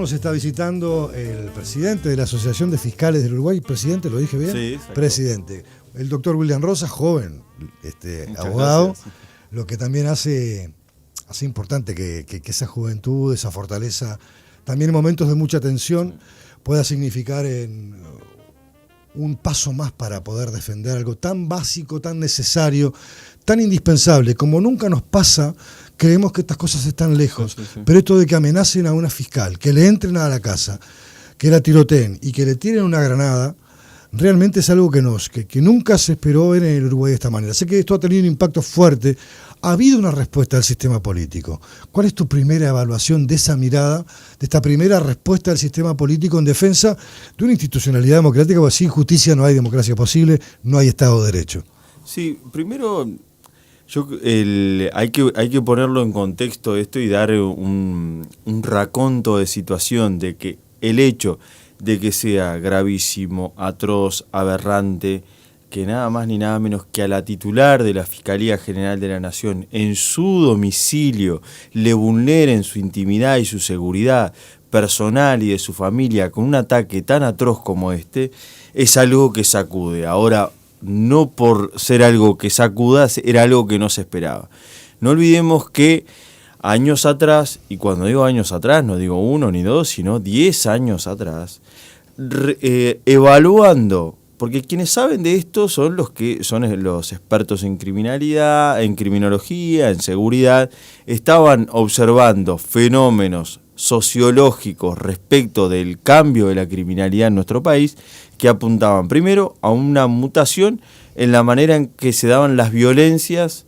Nos está visitando el presidente de la Asociación de Fiscales del Uruguay. ¿Presidente? ¿Lo dije bien? Sí, exacto. Presidente. El doctor William Rosas, joven abogado, gracias. Lo que también hace importante que esa juventud, esa fortaleza, también en momentos de mucha tensión, pueda significar un paso más para poder defender algo tan básico, tan necesario, tan indispensable. Como nunca nos pasa, creemos que estas cosas están lejos, sí. Pero esto de que amenacen a una fiscal, que le entren a la casa, que la tiroteen y que le tiren una granada, realmente es algo que nunca se esperó ver en el Uruguay de esta manera. Sé que esto ha tenido un impacto fuerte. Ha habido una respuesta del sistema político. ¿Cuál es tu primera evaluación de esa mirada, de esta primera respuesta del sistema político en defensa de una institucionalidad democrática? Porque sin justicia no hay democracia posible, no hay Estado de Derecho. Sí, primero hay que ponerlo en contexto esto y dar un raconto de situación de que el hecho de que sea gravísimo, atroz, aberrante, que nada más ni nada menos que a la titular de la Fiscalía General de la Nación en su domicilio le vulneren su intimidad y su seguridad personal y de su familia con un ataque tan atroz como este, es algo que sacude. Ahora, no por ser algo que sacuda, era algo que no se esperaba. No olvidemos que años atrás, y cuando digo años atrás no digo 1 ni 2, sino 10 años atrás, evaluando, porque quienes saben de esto son los expertos en criminalidad, en criminología, en seguridad, estaban observando fenómenos sociológicos respecto del cambio de la criminalidad en nuestro país, que apuntaban primero a una mutación en la manera en que se daban las violencias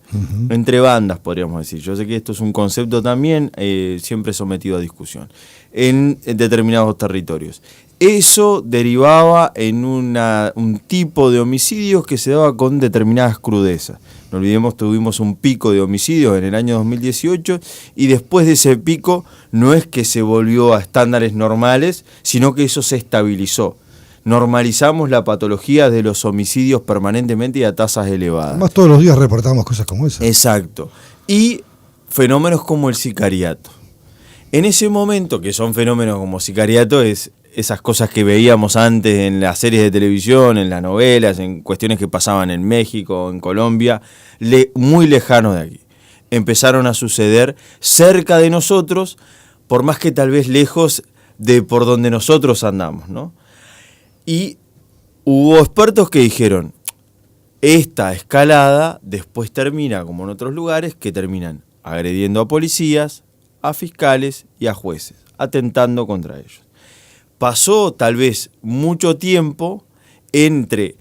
entre bandas, podríamos decir. Yo sé que esto es un concepto también siempre sometido a discusión en determinados territorios. Eso derivaba en un tipo de homicidios que se daba con determinadas crudezas. No olvidemos, tuvimos un pico de homicidios en el año 2018 y después de ese pico no es que se volvió a estándares normales, sino que eso se estabilizó. Normalizamos la patología de los homicidios permanentemente y a tasas elevadas. Además todos los días reportamos cosas como esas. Exacto. Y fenómenos como el sicariato. En ese momento, que son fenómenos como sicariato, es esas cosas que veíamos antes en las series de televisión, en las novelas, en cuestiones que pasaban en México, en Colombia, muy lejanos de aquí. Empezaron a suceder cerca de nosotros, por más que tal vez lejos de por donde nosotros andamos, ¿no? Y hubo expertos que dijeron, esta escalada después termina, como en otros lugares, que terminan agrediendo a policías, a fiscales y a jueces, atentando contra ellos. Pasó tal vez mucho tiempo entre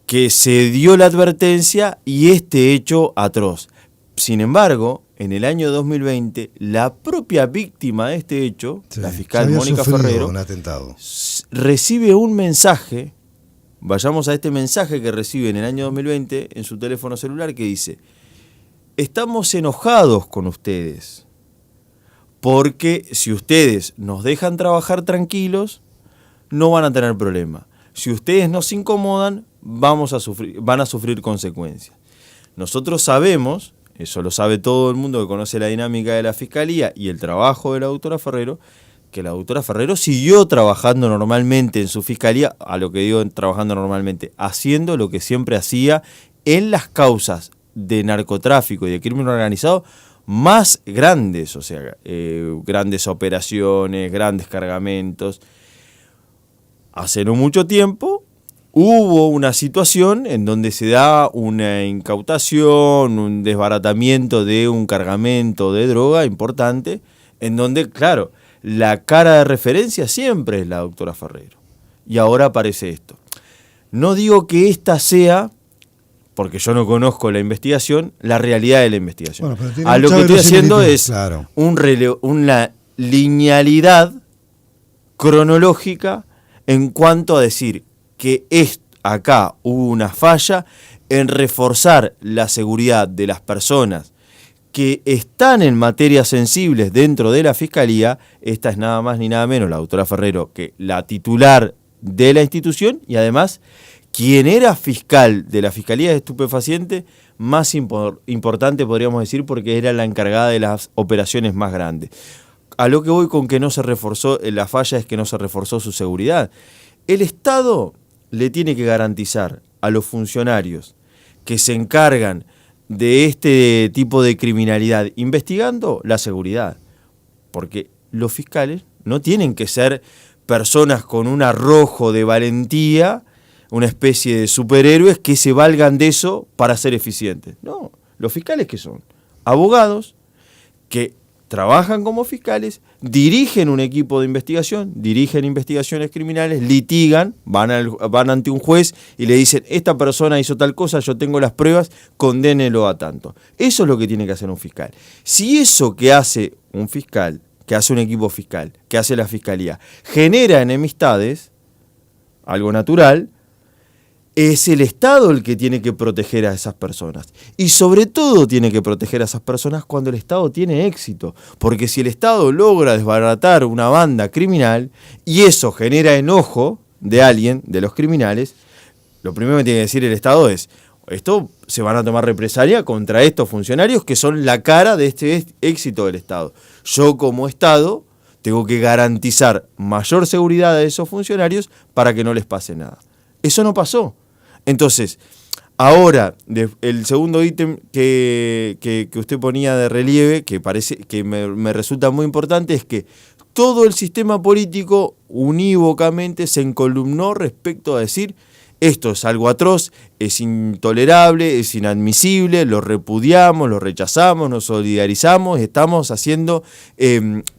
que se dio la advertencia y este hecho atroz. Sin embargo, en el año 2020, la propia víctima de este hecho, la fiscal Mónica Ferrero, recibe un mensaje, vayamos a este mensaje que recibe en el año 2020 en su teléfono celular que dice: estamos enojados con ustedes, porque si ustedes nos dejan trabajar tranquilos, no van a tener problema. Si ustedes nos incomodan, van a sufrir consecuencias. Nosotros sabemos, eso lo sabe todo el mundo que conoce la dinámica de la Fiscalía y el trabajo de la doctora Ferrero, que la doctora Ferrero siguió trabajando normalmente en su Fiscalía, a lo que digo trabajando normalmente, haciendo lo que siempre hacía en las causas de narcotráfico y de crimen organizado más grandes, o sea, grandes operaciones, grandes cargamentos. Hace no mucho tiempo hubo una situación en donde se da una incautación, un desbaratamiento de un cargamento de droga importante, en donde, claro, la cara de referencia siempre es la doctora Ferrero. Y ahora aparece esto. No digo que esta sea, porque yo no conozco la investigación, la realidad de la investigación. Bueno, a lo que estoy haciendo es una linealidad cronológica en cuanto a decir que acá hubo una falla en reforzar la seguridad de las personas que están en materias sensibles dentro de la Fiscalía. Esta es nada más ni nada menos la doctora Ferrero, que la titular de la institución y además quien era fiscal de la Fiscalía de Estupefacientes más importante, podríamos decir, porque era la encargada de las operaciones más grandes. a lo que voy con que no se reforzó, la falla es que no se reforzó su seguridad. El Estado le tiene que garantizar a los funcionarios que se encargan de este tipo de criminalidad, investigando la seguridad. Porque los fiscales no tienen que ser personas con un arrojo de valentía, una especie de superhéroes que se valgan de eso para ser eficientes. No, los fiscales ¿qué son? Abogados que trabajan como fiscales, dirigen un equipo de investigación, dirigen investigaciones criminales, litigan, van ante un juez y le dicen, esta persona hizo tal cosa, yo tengo las pruebas, condénelo a tanto. Eso es lo que tiene que hacer un fiscal. Si eso que hace un fiscal, que hace un equipo fiscal, que hace la fiscalía, genera enemistades, algo natural, es el Estado el que tiene que proteger a esas personas. Y sobre todo tiene que proteger a esas personas cuando el Estado tiene éxito. Porque si el Estado logra desbaratar una banda criminal y eso genera enojo de alguien, de los criminales, lo primero que tiene que decir el Estado es, esto se van a tomar represalia contra estos funcionarios que son la cara de este éxito del Estado. Yo como Estado tengo que garantizar mayor seguridad a esos funcionarios para que no les pase nada. Eso no pasó. Entonces, ahora, el segundo ítem que usted ponía de relieve, que parece que me resulta muy importante, es que todo el sistema político unívocamente se encolumnó respecto a decir, esto es algo atroz, es intolerable, es inadmisible, lo repudiamos, lo rechazamos, nos solidarizamos, estamos haciendo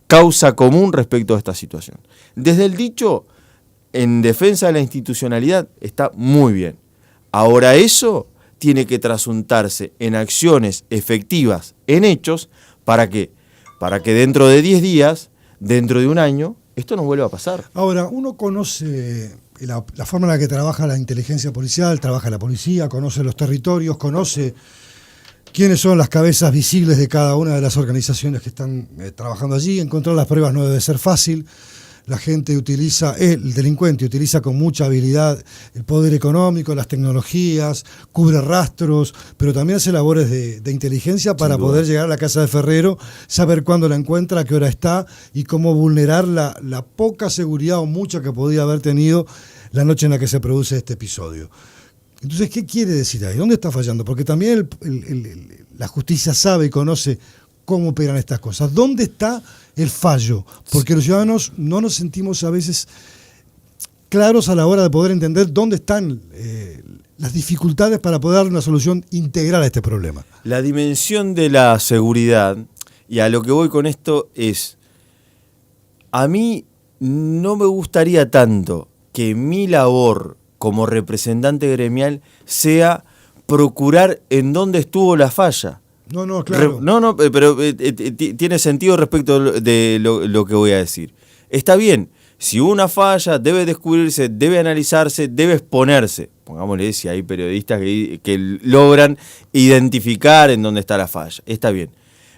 causa común respecto a esta situación. Desde el dicho en defensa de la institucionalidad está muy bien. Ahora eso tiene que trasuntarse en acciones efectivas, en hechos, ¿para qué? Para que dentro de 10 días, dentro de un año, esto no vuelva a pasar. Ahora, uno conoce la forma en la que trabaja la inteligencia policial, trabaja la policía, conoce los territorios, conoce quiénes son las cabezas visibles de cada una de las organizaciones que están trabajando allí. Encontrar las pruebas no debe ser fácil. La gente el delincuente utiliza con mucha habilidad el poder económico, las tecnologías, cubre rastros, pero también hace labores de inteligencia para poder llegar a la casa de Ferrero, saber cuándo la encuentra, a qué hora está y cómo vulnerar la poca seguridad o mucha que podía haber tenido la noche en la que se produce este episodio. Entonces, ¿qué quiere decir ahí? ¿Dónde está fallando? Porque también la justicia sabe y conoce cómo operan estas cosas. ¿Dónde está el fallo? Porque los ciudadanos no nos sentimos a veces claros a la hora de poder entender dónde están las dificultades para poder dar una solución integral a este problema. La dimensión de la seguridad, y a lo que voy con esto es, a mí no me gustaría tanto que mi labor como representante gremial sea procurar en dónde estuvo la falla. No, claro. Pero tiene sentido respecto de lo que voy a decir. Está bien, si hubo una falla, debe descubrirse, debe analizarse, debe exponerse. Pongámosle si hay periodistas que logran identificar en dónde está la falla. Está bien.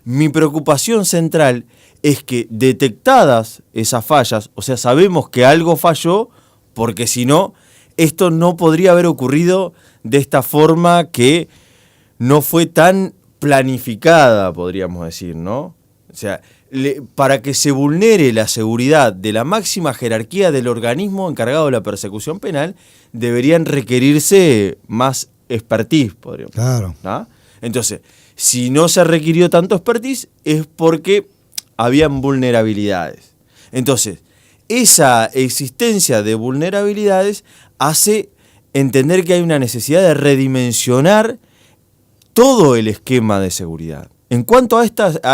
Mi preocupación central es que detectadas esas fallas, o sea, sabemos que algo falló, porque si no, esto no podría haber ocurrido de esta forma que no fue tan planificada, podríamos decir, ¿no? O sea, para que se vulnere la seguridad de la máxima jerarquía del organismo encargado de la persecución penal, deberían requerirse más expertise, podríamos decir. Claro. ¿No? Entonces, si no se requirió tanto expertise, es porque habían vulnerabilidades. Entonces, esa existencia de vulnerabilidades hace entender que hay una necesidad de redimensionar todo el esquema de seguridad en cuanto a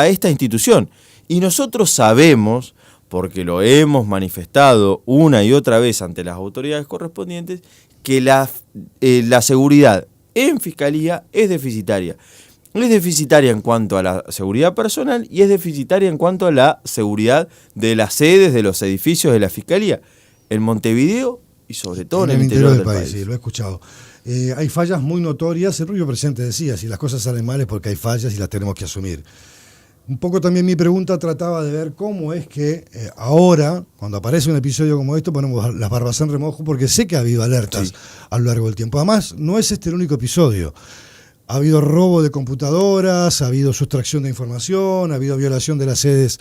esta institución. Y nosotros sabemos, porque lo hemos manifestado una y otra vez ante las autoridades correspondientes, que la seguridad en Fiscalía es deficitaria. Es deficitaria en cuanto a la seguridad personal y es deficitaria en cuanto a la seguridad de las sedes, de los edificios de la Fiscalía, en Montevideo y sobre todo en el interior del país. Sí, lo he escuchado. Hay fallas muy notorias. El propio presidente decía, si las cosas salen mal es porque hay fallas y las tenemos que asumir. Un poco también mi pregunta trataba de ver cómo es que ahora, cuando aparece un episodio como esto, ponemos las barbas en remojo, porque sé que ha habido alertas a lo largo del tiempo. Además, no es este el único episodio. Ha habido robo de computadoras, ha habido sustracción de información, ha habido violación de las sedes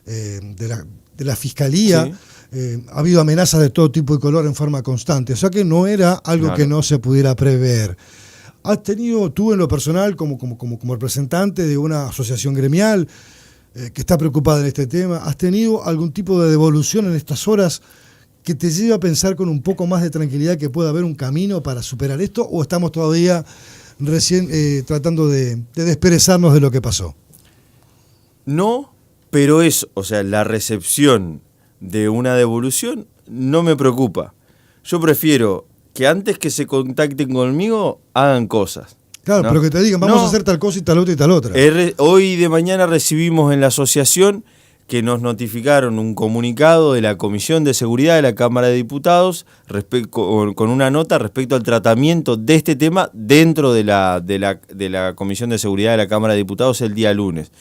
de la Fiscalía, Sí. ha habido amenazas de todo tipo y color en forma constante, o sea que no era algo Claro. que no se pudiera prever. ¿Has tenido tú en lo personal, como representante de una asociación gremial que está preocupada en este tema, has tenido algún tipo de devolución en estas horas que te lleve a pensar con un poco más de tranquilidad que pueda haber un camino para superar esto, o estamos todavía recién tratando de desperezarnos de lo que pasó? No, pero o sea, la recepción de una devolución no me preocupa. Yo prefiero que antes que se contacten conmigo, hagan cosas. Claro, ¿no? pero que te digan, vamos No. a hacer tal cosa y tal otra y tal otra. Hoy de mañana recibimos en la asociación que nos notificaron un comunicado de la Comisión de Seguridad de la Cámara de Diputados con una nota respecto al tratamiento de este tema dentro de la Comisión de Seguridad de la Cámara de Diputados el día lunes.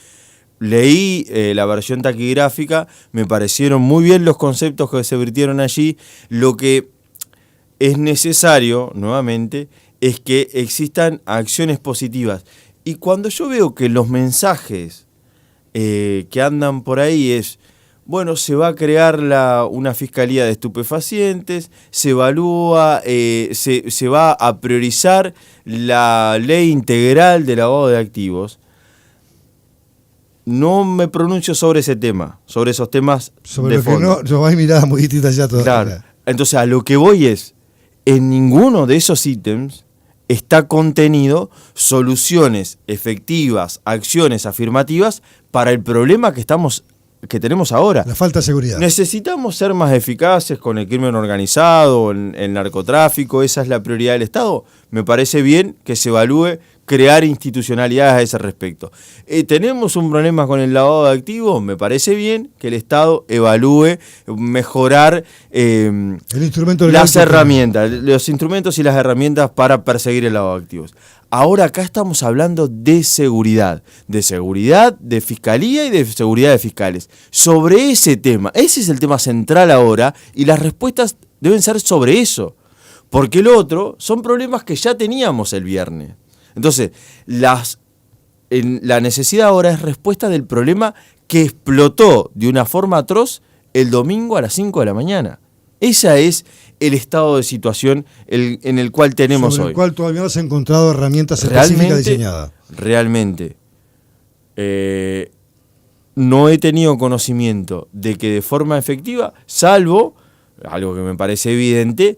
Leí la versión taquigráfica, me parecieron muy bien los conceptos que se vertieron allí. Lo que es necesario, nuevamente, es que existan acciones positivas. Y cuando yo veo que los mensajes que andan por ahí es, bueno, se va a crear una fiscalía de estupefacientes, se evalúa, se va a priorizar la ley integral de lavado de activos, no me pronuncio sobre ese tema, sobre esos temas Sobre de lo fondo. que no hay miradas muy distintas ya todavía. Claro. Entonces, a lo que voy es, en ninguno de esos ítems está contenido soluciones efectivas, acciones afirmativas para el problema que tenemos ahora. La falta de seguridad. Necesitamos ser más eficaces con el crimen organizado, el narcotráfico, esa es la prioridad del Estado. Me parece bien que se evalúe crear institucionalidades a ese respecto. ¿Tenemos un problema con el lavado de activos? Me parece bien que el Estado evalúe mejorar El instrumento legal las que herramientas, los instrumentos y las herramientas para perseguir el lavado de activos. Ahora acá estamos hablando de seguridad, de fiscalía y de seguridad de fiscales. Sobre ese tema, ese es el tema central ahora y las respuestas deben ser sobre eso, porque lo otro son problemas que ya teníamos el viernes. Entonces, la necesidad ahora es respuesta del problema que explotó de una forma atroz el domingo a las 5 de la mañana. Ese es el estado de situación en el cual tenemos sobre hoy. el cual todavía no has encontrado herramientas específicas diseñadas. Realmente, no he tenido conocimiento de que de forma efectiva, salvo, algo que me parece evidente,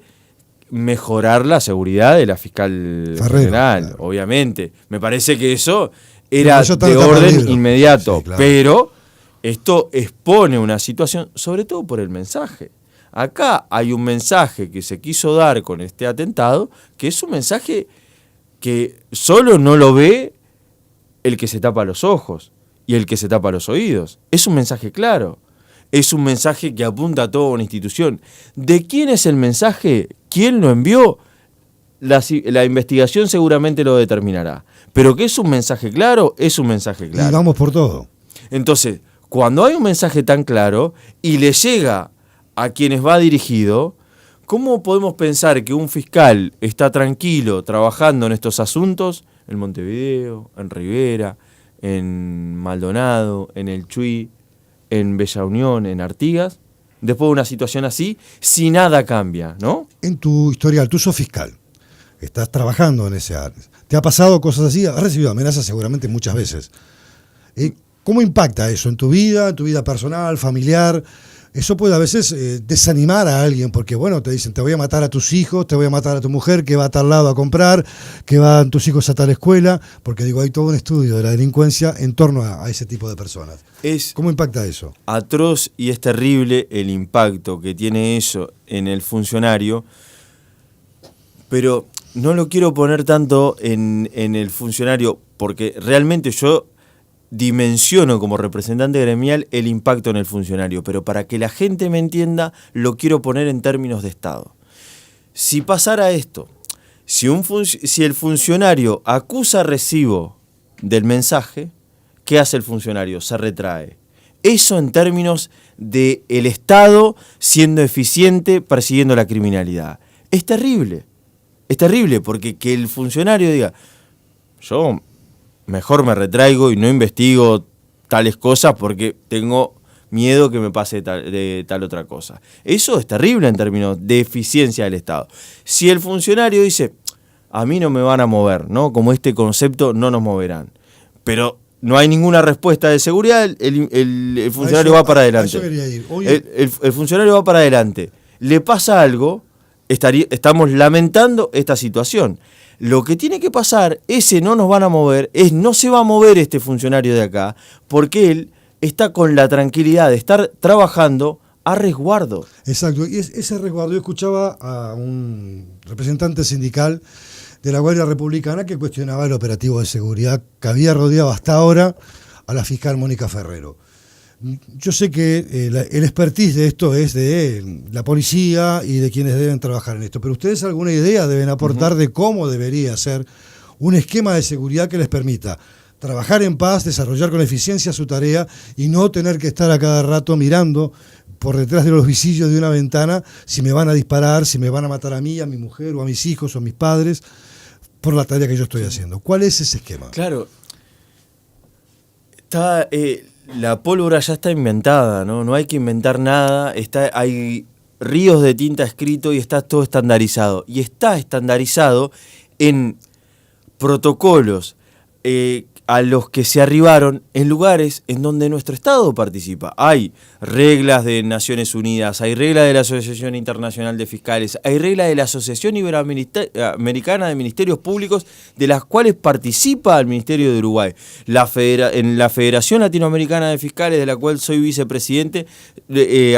mejorar la seguridad de la fiscal Ferrero, general, claro. obviamente. Me parece que eso era Eso está de en el orden libro. inmediato, Sí, claro. pero esto expone una situación, sobre todo por el mensaje. Acá hay un mensaje que se quiso dar con este atentado, que es un mensaje que solo no lo ve el que se tapa los ojos y el que se tapa los oídos. Es un mensaje claro. Es un mensaje que apunta a toda una institución. ¿De quién es el mensaje? ¿Quién lo envió? La investigación seguramente lo determinará. Pero que es un mensaje claro, es un mensaje claro. Y vamos por todo. Entonces, cuando hay un mensaje tan claro y le llega a quienes va dirigido, ¿cómo podemos pensar que un fiscal está tranquilo trabajando en estos asuntos en Montevideo, en Rivera, en Maldonado, en El Chuy, en Bella Unión, en Artigas, después de una situación así, si nada cambia, ¿no? En tu historial, tú sos fiscal, estás trabajando en ese área. ¿Te ha pasado cosas así? Has recibido amenazas seguramente muchas veces. ¿Cómo impacta eso en tu vida personal, familiar? Eso puede a veces desanimar a alguien, porque bueno, te dicen, te voy a matar a tus hijos, te voy a matar a tu mujer, que va a tal lado a comprar, que van tus hijos a tal escuela, porque digo, hay todo un estudio de la delincuencia en torno a ese tipo de personas. ¿Cómo impacta eso? Atroz y es terrible el impacto que tiene eso en el funcionario, pero no lo quiero poner tanto en el funcionario, porque realmente yo dimensiono como representante gremial el impacto en el funcionario, pero para que la gente me entienda, lo quiero poner en términos de Estado. Si pasara esto, si el funcionario acusa recibo del mensaje, ¿qué hace el funcionario? Se retrae. Eso en términos del Estado siendo eficiente persiguiendo la criminalidad. Es terrible porque que el funcionario diga, yo mejor me retraigo y no investigo tales cosas porque tengo miedo que me pase de tal otra cosa. Eso es terrible en términos de eficiencia del Estado. Si el funcionario dice, a mí no me van a mover, ¿no? Como este concepto, no nos moverán. Pero no hay ninguna respuesta de seguridad, el funcionario va para adelante. El funcionario va para adelante. Le pasa algo, estamos lamentando esta situación. Lo que tiene que pasar, no nos van a mover, no se va a mover este funcionario de acá, porque él está con la tranquilidad de estar trabajando a resguardo. Exacto, y ese resguardo, yo escuchaba a un representante sindical de la Guardia Republicana que cuestionaba el operativo de seguridad que había rodeado hasta ahora a la fiscal Mónica Ferrero. Yo sé que el expertise de esto es de la policía y de quienes deben trabajar en esto, pero ustedes alguna idea deben aportar de cómo debería ser un esquema de seguridad que les permita trabajar en paz, desarrollar con eficiencia su tarea y no tener que estar a cada rato mirando por detrás de los visillos de una ventana si me van a disparar, si me van a matar a mí, a mi mujer o a mis hijos o a mis padres por la tarea que yo estoy haciendo. ¿Cuál es ese esquema? Claro, la pólvora ya está inventada, ¿no? No hay que inventar nada, hay ríos de tinta escrito y está todo estandarizado. Y está estandarizado en protocolos a los que se arribaron en lugares en donde nuestro Estado participa. Hay reglas de Naciones Unidas, hay reglas de la Asociación Internacional de Fiscales, hay reglas de la Asociación Iberoamericana de Ministerios Públicos, de las cuales participa el Ministerio de Uruguay. En la Federación Latinoamericana de Fiscales, de la cual soy vicepresidente,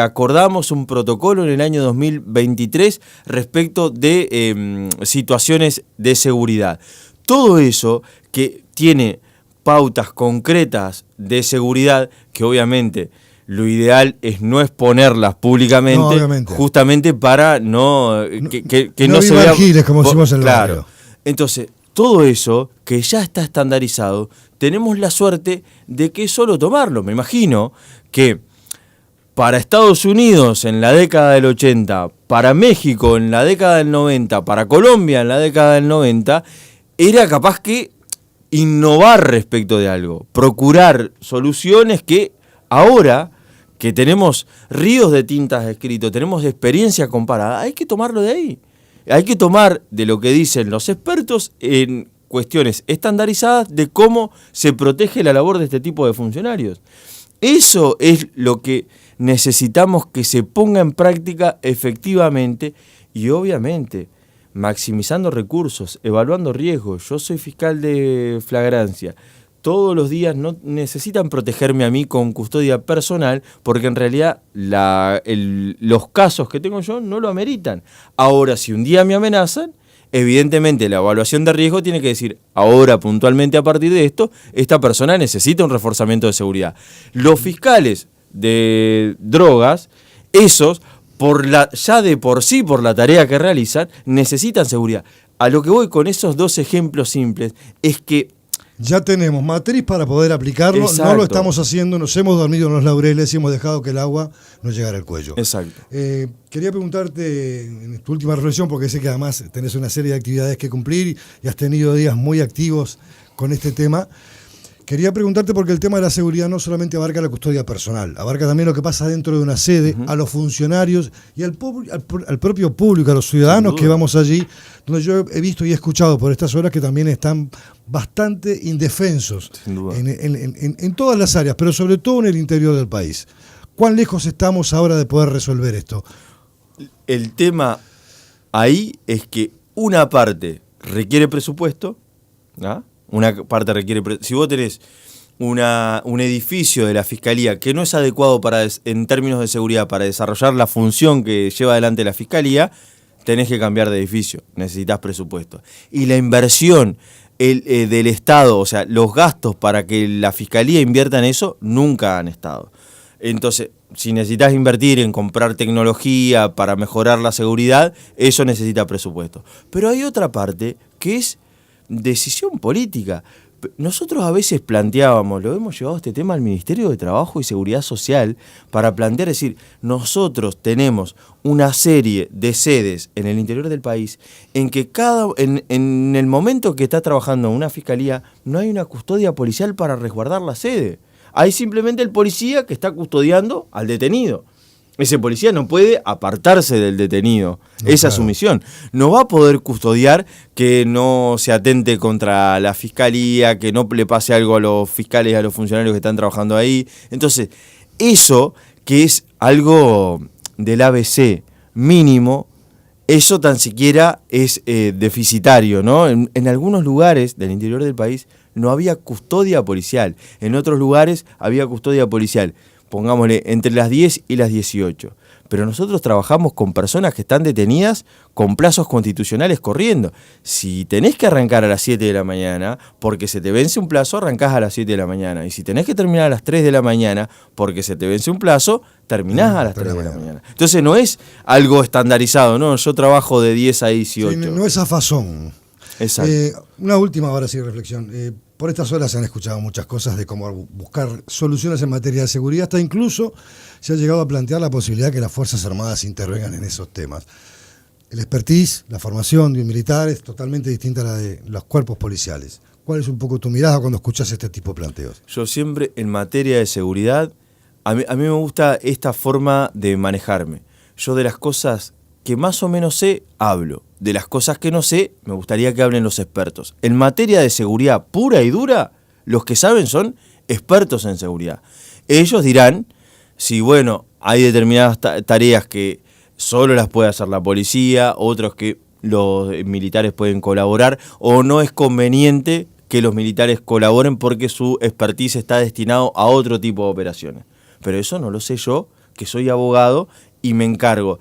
acordamos un protocolo en el año 2023 respecto de situaciones de seguridad. Todo eso que tiene pautas concretas de seguridad, que obviamente lo ideal es no exponerlas públicamente, justamente para que no se vea giles, como decimos en el claro. barrio. Entonces, todo eso que ya está estandarizado, tenemos la suerte de que es solo tomarlo. Me imagino que para Estados Unidos en la década del 80, para México en la década del 90, para Colombia en la década del 90, era capaz que innovar respecto de algo, procurar soluciones que ahora que tenemos ríos de tintas escritos, tenemos experiencia comparada, hay que tomarlo de ahí. Hay que tomar de lo que dicen los expertos en cuestiones estandarizadas de cómo se protege la labor de este tipo de funcionarios. Eso es lo que necesitamos que se ponga en práctica efectivamente y obviamente maximizando recursos, evaluando riesgos. Yo soy fiscal de flagrancia. Todos los días no necesitan protegerme a mí con custodia personal porque en realidad los casos que tengo yo no lo ameritan. Ahora, si un día me amenazan, evidentemente la evaluación de riesgo tiene que decir, ahora puntualmente a partir de esto, esta persona necesita un reforzamiento de seguridad. Los fiscales de drogas, esos, ya de por sí, por la tarea que realizan, necesitan seguridad. A lo que voy con esos dos ejemplos simples es que ya tenemos matriz para poder aplicarlo. Exacto. No lo estamos haciendo, nos hemos dormido en los laureles y hemos dejado que el agua nos llegara al cuello. Exacto. Quería preguntarte en tu última reflexión, porque sé que además tenés una serie de actividades que cumplir y has tenido días muy activos con este tema. Quería preguntarte porque el tema de la seguridad no solamente abarca la custodia personal, abarca también lo que pasa dentro de una sede, a los funcionarios y al propio público, a los ciudadanos que vamos allí, donde yo he visto y he escuchado por estas horas que también están bastante indefensos en todas las áreas, pero sobre todo en el interior del país. ¿Cuán lejos estamos ahora de poder resolver esto? El tema ahí es que una parte requiere presupuesto, ¿ah? Una parte requiere. Si vos tenés un edificio de la Fiscalía que no es adecuado en términos de seguridad para desarrollar la función que lleva adelante la Fiscalía, tenés que cambiar de edificio, necesitas presupuesto. Y la inversión del Estado, o sea, los gastos para que la Fiscalía invierta en eso, nunca han estado. Entonces, si necesitas invertir en comprar tecnología para mejorar la seguridad, eso necesita presupuesto. Pero hay otra parte que es decisión política. Nosotros a veces planteábamos, lo hemos llevado este tema al Ministerio de Trabajo y Seguridad Social para plantear, decir, nosotros tenemos una serie de sedes en el interior del país en que en el momento que está trabajando una fiscalía no hay una custodia policial para resguardar la sede. Hay simplemente el policía que está custodiando al detenido. Ese policía no puede apartarse del detenido. No, esa es claro. su misión. No va a poder custodiar que no se atente contra la fiscalía, que no le pase algo a los fiscales y a los funcionarios que están trabajando ahí. Entonces, eso que es algo del ABC mínimo, eso tan siquiera es deficitario, ¿no? En algunos lugares del interior del país no había custodia policial. En otros lugares había custodia policial, pongámosle, entre las 10 y las 18. Pero nosotros trabajamos con personas que están detenidas con plazos constitucionales corriendo. Si tenés que arrancar a las 7 de la mañana, porque se te vence un plazo, arrancás a las 7 de la mañana. Y si tenés que terminar a las 3 de la mañana, porque se te vence un plazo, terminás a las 3 de la mañana. Entonces no es algo estandarizado, ¿no? Yo trabajo de 10 a 18. Sí, no es afazón. Exacto. Una última ahora sí reflexión. Por estas horas se han escuchado muchas cosas de cómo buscar soluciones en materia de seguridad, hasta incluso se ha llegado a plantear la posibilidad de que las Fuerzas Armadas intervengan en esos temas. El expertise, la formación de un militar es totalmente distinta a la de los cuerpos policiales. ¿Cuál es un poco tu mirada cuando escuchas este tipo de planteos? Yo siempre en materia de seguridad, a mí me gusta esta forma de manejarme. Yo de las cosas que más o menos sé, hablo. De las cosas que no sé, me gustaría que hablen los expertos. En materia de seguridad pura y dura, los que saben son expertos en seguridad. Ellos dirán si, bueno, hay determinadas tareas que solo las puede hacer la policía, otros que los militares pueden colaborar, o no es conveniente que los militares colaboren porque su expertise está destinado a otro tipo de operaciones. Pero eso no lo sé yo, que soy abogado y me encargo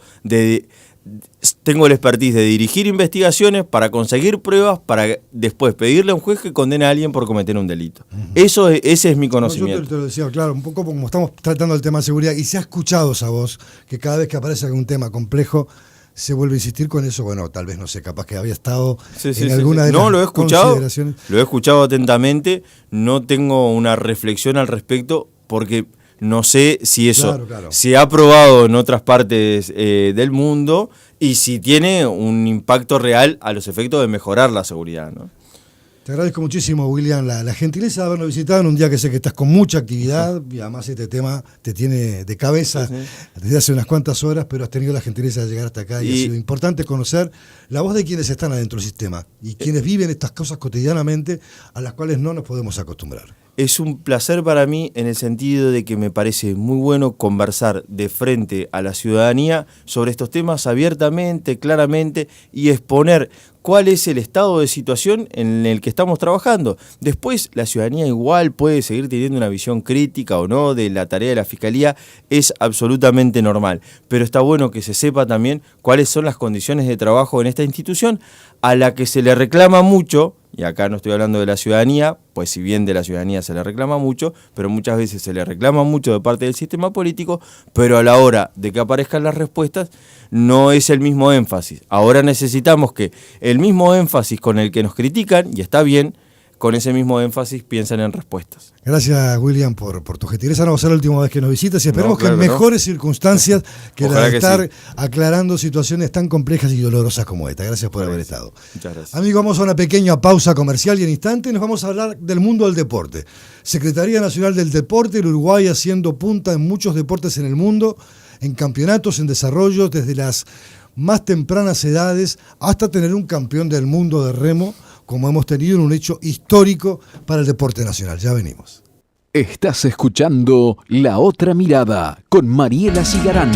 tengo el expertise de dirigir investigaciones para conseguir pruebas para después pedirle a un juez que condene a alguien por cometer un delito. Ese es mi conocimiento. Yo te lo decía, claro, un poco como estamos tratando el tema de seguridad y se ha escuchado esa voz, que cada vez que aparece algún tema complejo se vuelve a insistir con eso. Bueno, tal vez, no sé, capaz que había estado en alguna de las lo he escuchado, consideraciones. Lo he escuchado atentamente, no tengo una reflexión al respecto porque no sé si eso se ha probado en otras partes del mundo y si tiene un impacto real a los efectos de mejorar la seguridad, ¿no? Te agradezco muchísimo, William, la gentileza de habernos visitado en un día que sé que estás con mucha actividad y además este tema te tiene de cabeza desde hace unas cuantas horas, pero has tenido la gentileza de llegar hasta acá y ha sido importante conocer la voz de quienes están adentro del sistema y quienes viven estas cosas cotidianamente a las cuales no nos podemos acostumbrar. Es un placer para mí en el sentido de que me parece muy bueno conversar de frente a la ciudadanía sobre estos temas abiertamente, claramente y exponer cuál es el estado de situación en el que estamos trabajando. Después la ciudadanía igual puede seguir teniendo una visión crítica o no de la tarea de la Fiscalía, es absolutamente normal, pero está bueno que se sepa también cuáles son las condiciones de trabajo en esta institución a la que se le reclama mucho. Y acá no estoy hablando de la ciudadanía, pues si bien de la ciudadanía se le reclama mucho, pero muchas veces se le reclama mucho de parte del sistema político, pero a la hora de que aparezcan las respuestas no es el mismo énfasis. Ahora necesitamos que el mismo énfasis con el que nos critican, y está bien, con ese mismo énfasis piensen en respuestas. Gracias, William, por tu gentileza. No va a ser la última vez que nos visitas y esperemos que en mejores circunstancias que la de estar aclarando situaciones tan complejas y dolorosas como esta. Gracias por haber estado. Muchas gracias. Amigos, vamos a una pequeña pausa comercial y en instante nos vamos a hablar del mundo del deporte. Secretaría Nacional del Deporte, el Uruguay haciendo punta en muchos deportes en el mundo, en campeonatos, en desarrollo, desde las más tempranas edades hasta tener un campeón del mundo de remo, como hemos tenido en un hecho histórico para el deporte nacional. Ya venimos. Estás escuchando La Otra Mirada con Mariela Cigarán.